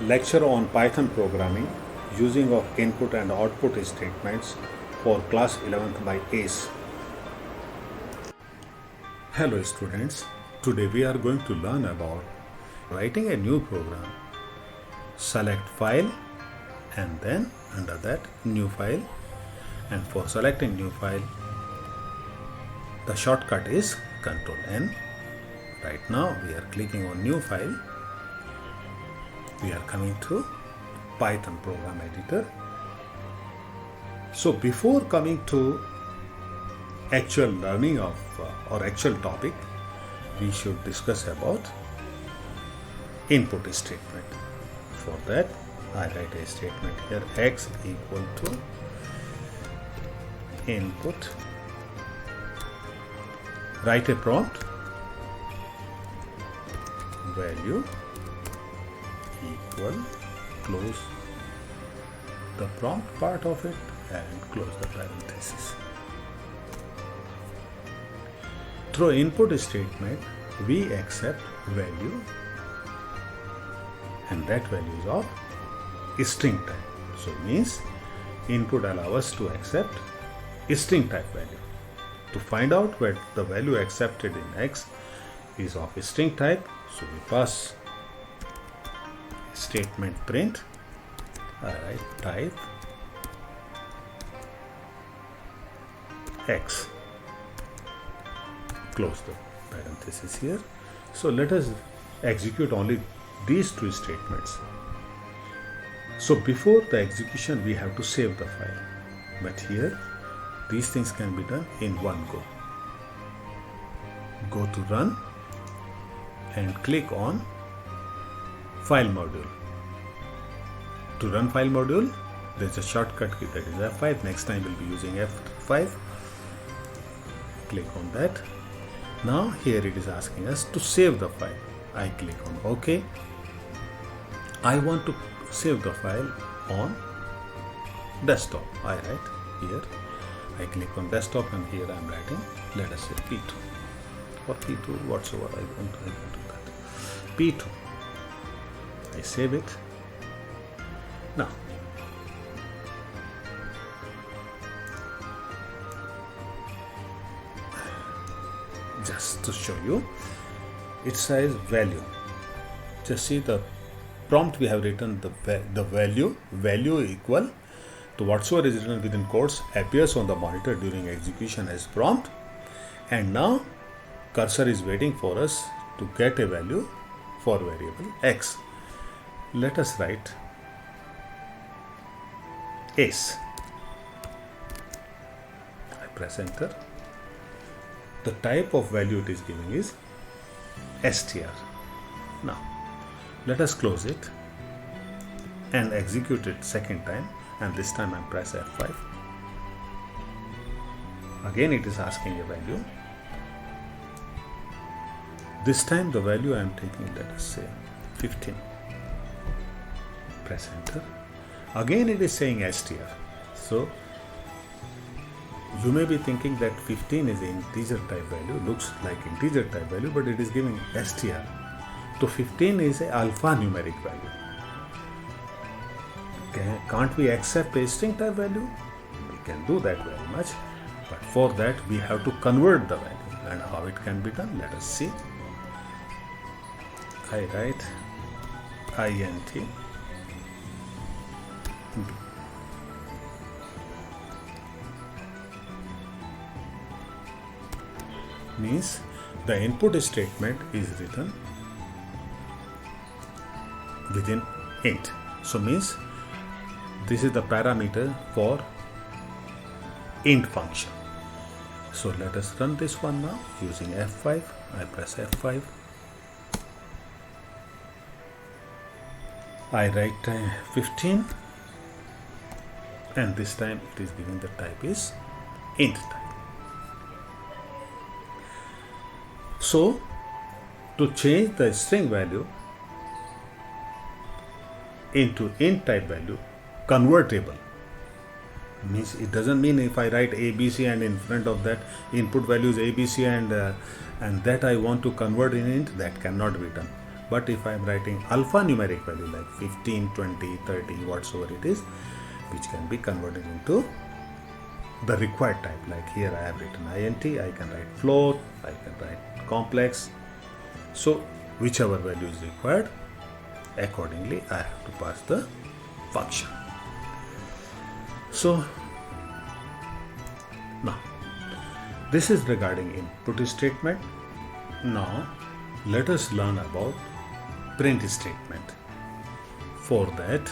lecture on Python programming using of input and output statements for class 11th by ACE. Hello students, today we are going to learn about writing a new program. Select file and then under that new file, and for selecting new file the shortcut is Ctrl N. Right now we are clicking on new file. We are coming to Python program editor. So before coming to actual learning of or actual topic, we should discuss about input statement. For that I write a statement here, x equal to input, write a prompt, value equal, close the prompt part of it and close the parenthesis. Through input statement we accept value, and that value is of string type. So means input allows us to accept string type value. To find out what the value accepted in x is of string type, so we pass statement print, type x, close the parenthesis here. So let us execute only these two statements. So before the execution we have to save the file, but here these things can be done in one go. Go to run and click on file module. To run file module there is a shortcut key, that is F5. Next time we'll be using F5. Click on that. Now here it is asking us to save the file. I click on OK. I want to save the file on desktop. I write here, I click on desktop and here I am writing, let us say P2 or P2 whatsoever I want to do that. P2. I save it. Now just to show you, it says value. Just see the prompt we have written, the value equal to whatsoever is written within quotes appears on the monitor during execution as prompt, and now cursor is waiting for us to get a value for variable x. Let us write ACE. I press enter. The type of value it is giving is str. Now let us close it and execute it second time, and this time I press F5. Again it is asking a value. This time the value I am taking, let us say 15. Press enter. Again it is saying str. So you may be thinking that 15 is an integer type value, looks like integer type value, but it is giving str. So 15 is a alphanumeric value. Can't we accept a string type value? We can do that very much, but for that we have to convert the value, and how it can be done, let us see. I write int means the input statement is written within int. So means this is the parameter for int function. So let us run this one now using F5. I press F5. I write 15, and this time it is giving the type is int type. So to change the string value into int type value, convertible means it doesn't mean if I write ABC and in front of that input value is ABC and that I want to convert in int, that cannot be done. But if I am writing alphanumeric value like 15, 20, 30, whatsoever it is, which can be converted into the required type, like here I have written int, I can write float, I can write complex. So whichever value is required, accordingly I have to pass the function. So now this is regarding input statement. Now let us learn about print statement. For that,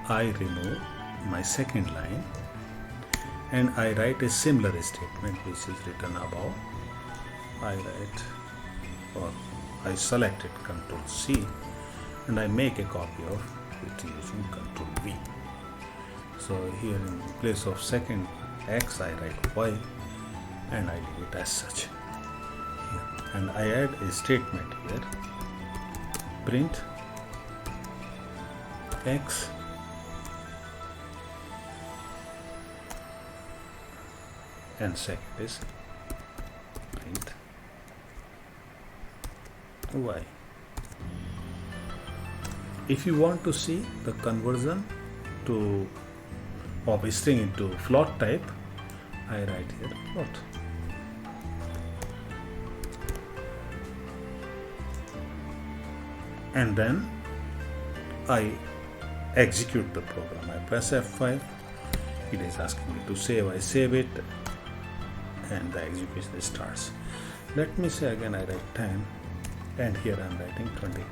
I remove my second line and I write a similar statement which is written above. I write, or I selected Ctrl C and I make a copy of it using Ctrl V. So here in place of second X I write Y and I leave it as such here. And I add a statement here, print X and second is print Y. If you want to see the conversion of a string into float type, I write here float. And then I execute the program. I press F5. It is asking me to save. I save it and the execution starts. Let me say again I write 10 and here I am writing 20.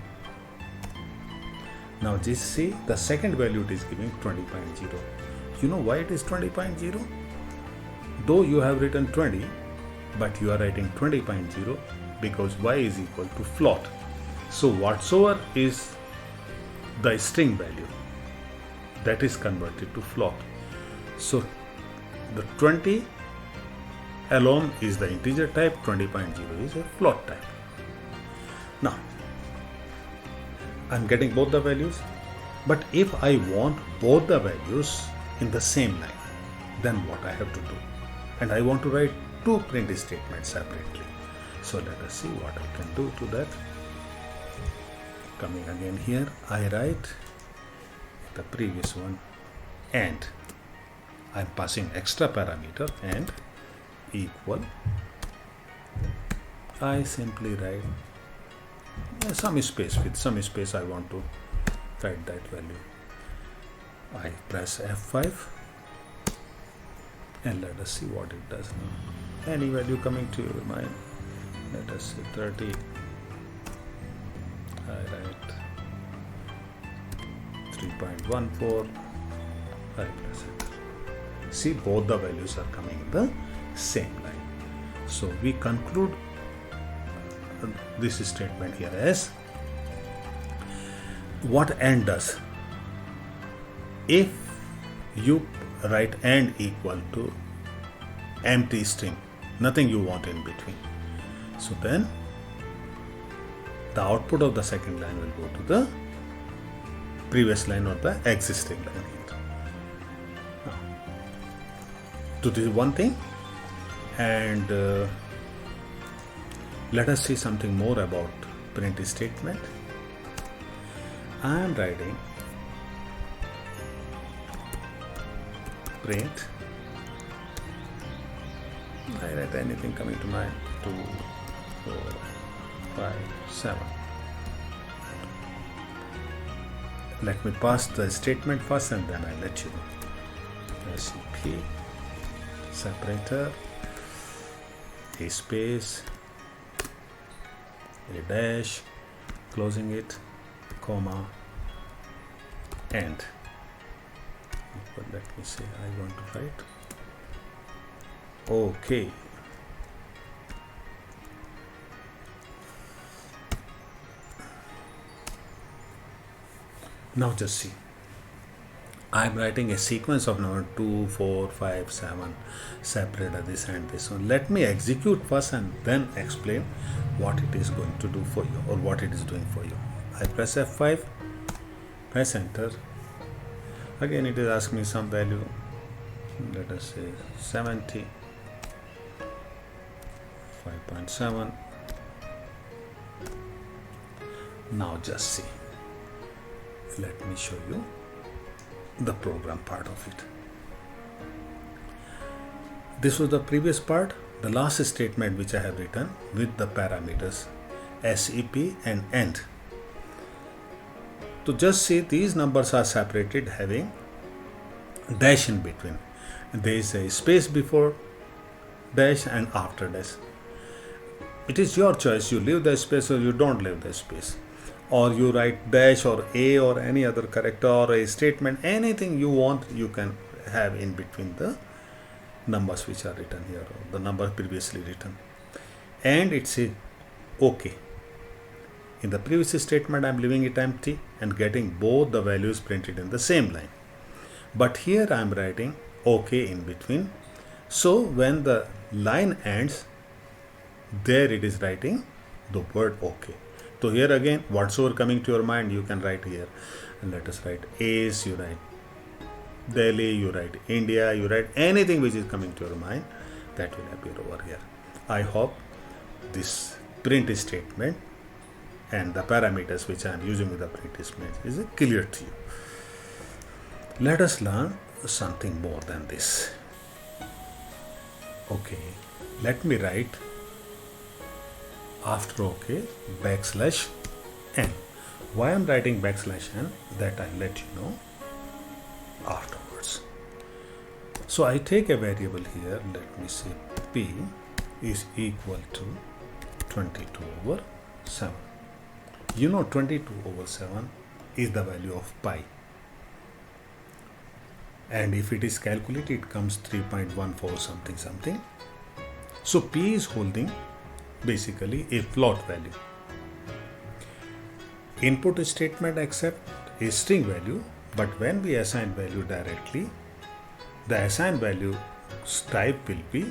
Now just see the second value it is giving 20.0. You know why it is 20.0? Though you have written 20, but you are writing 20.0 because y is equal to float. So whatsoever is the string value, that is converted to float. So the 20 alone is the integer type, 20.0 is a float type. Now I'm getting both the values, but if I want both the values in the same line, then what I have to do? And I want to write two print statements separately. So let us see what I can do to that. Coming again here, I write the previous one and I'm passing extra parameter and equal. I simply write some space. With some space I want to write that value. I press F5 and let us see what it does now. Any value coming to your mind. Let us say 30. I write 3.14. I press it. See, both the values are coming in the same line. So we conclude this statement here as what AND does. If you write AND equal to empty string, nothing you want in between, so then the output of the second line will go to the previous line or the existing line here. Now, to do one thing, and let us see something more about print statement. I am writing print. I write anything coming to mind. 2, 4, 5, 7. Let me pass the statement first and then I let you know. SCP separator, a space, a dash, closing it, comma, and but let me say I want to write okay. Now just see, I am writing a sequence of number 2, 4, 5, 7 separate this and this one. Let me execute first and then explain what it is going to do for you or what it is doing for you. I press F5, press enter. Again it is asking me some value, let us say 70, 5.7, Now just see, let me show you the program part of it. This was the previous part, the last statement which I have written with the parameters SEP and END. So just see, these numbers are separated having dash in between. There is a space before dash and after dash. It is your choice, you leave the space or you don't leave the space, or you write dash or a or any other character or a statement, anything you want you can have in between the numbers which are written here, or the number previously written. And it's a OK. In the previous statement I am leaving it empty and getting both the values printed in the same line, but here I am writing OK in between. So when the line ends, there it is writing the word OK. So here again, whatsoever coming to your mind you can write here. And let us write Ace, you write Delhi, you write India, you write anything which is coming to your mind, that will appear over here. I hope this print statement and the parameters which I am using with the print statement is clear to you. Let us learn something more than this. Okay, let me write after OK \n. Why I am writing \n, that I'll let you know afterwards. So I take a variable here, let me say p is equal to 22/7. You know 22/7 is the value of pi, and if it is calculated it comes 3.14 something. So p is holding basically a float value. Input statement accept a string value, but when we assign value directly, the assigned value type will be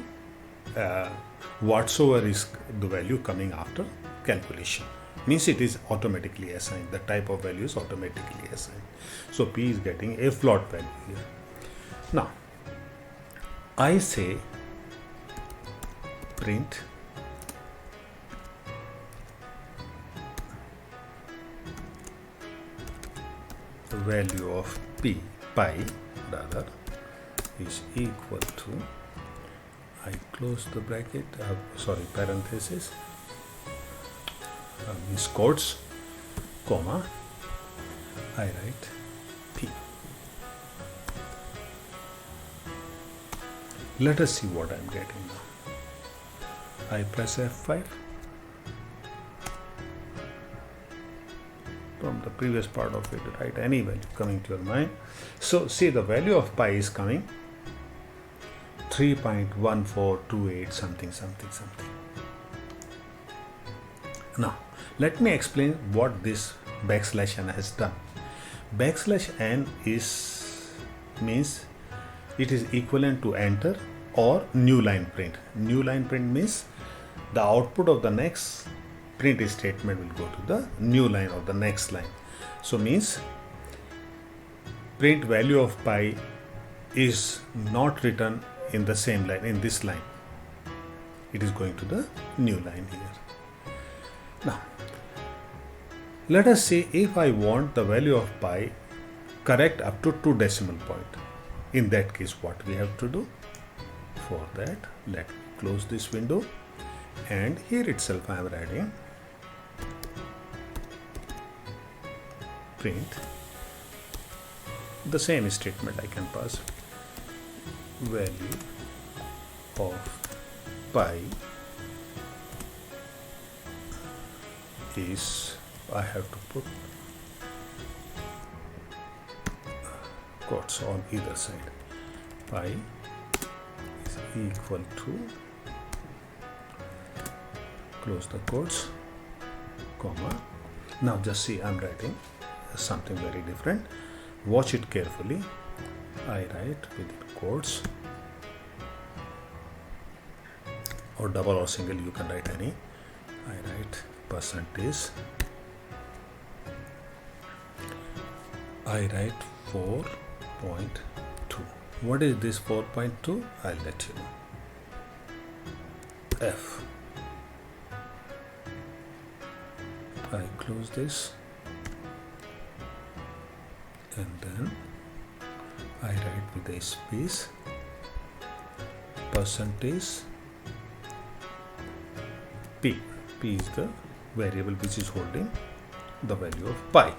whatsoever is the value coming after calculation. Means it is automatically assigned, the type of value is automatically assigned. So p is getting a float value here. Now I say print value of pi rather is equal to, I close the bracket, parenthesis, means quotes, comma, I write p. Let us see what I am getting now. I press F5. From the previous part of it, write any value coming to your mind. So see, the value of pi is coming 3.1428 something. Now let me explain what this \n has done. \n means it is equivalent to enter or new line print. New line print means the output of the next print statement will go to the new line or the next line. So means print value of pi is not written in the same line, in this line. It is going to the new line here. Now let us see, if I want the value of pi correct up to 2 decimal point. In that case, what we have to do? For that, let me close this window, and here itself I am writing print the same statement. I can pass value of pi is, I have to put quotes on either side. Pi is equal to, close the quotes, comma. Now just see, I'm writing something very different. Watch it carefully. I write within quotes, or double or single, you can write any. I write percentage. I write 4.2. What is this 4.2? I'll let you know. F. I close this and then I write with a space percentage p. P is the variable which is holding the value of pi.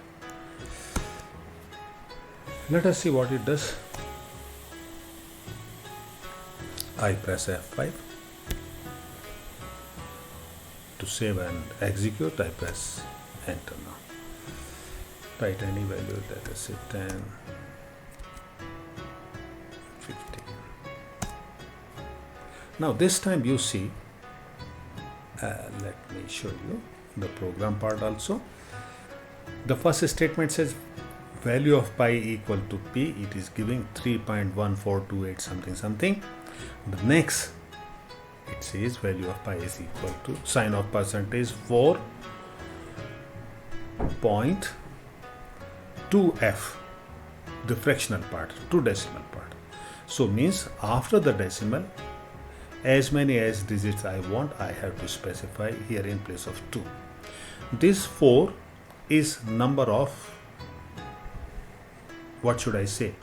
Let us see what it does. I press F5. To save and execute, I press enter now. Write any value, let us say 10, 15. Now this time you see, let me show you the program part also. The first statement says value of pi equal to p. It is giving 3.1428 something something. The next it says value of pi is equal to sign of percentage 4.2f, the fractional part, to decimal part. So means after the decimal, as many as digits I want, I have to specify here in place of 2. This 4 is number of, what should I say,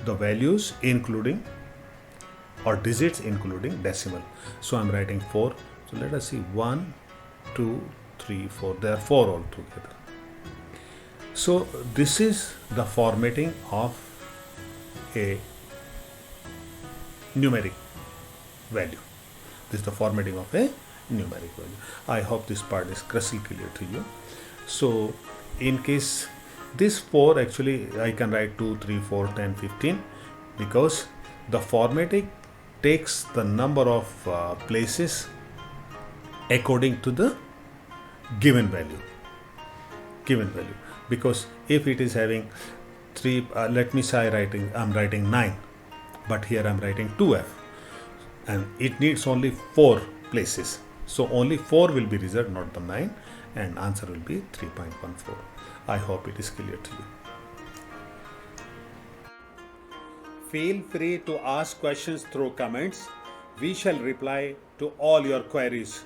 the values including or digits including decimal. So I'm writing 4. So let us see 1, 2, 3, 4. There are 4 altogether. So this is the formatting of a numeric value. This is the formatting of a numeric value. I hope this part is crystal clear to you. So in case this 4, actually I can write 2, 3, 4, 10, 15 because the formatting takes the number of places according to the given value. Because if it is having 3, let me say I'm writing 9, but here I'm writing 2f and it needs only 4 places. So only 4 will be reserved, not the 9, and answer will be 3.14. I hope it is clear to you. Feel free to ask questions through comments. We shall reply to all your queries.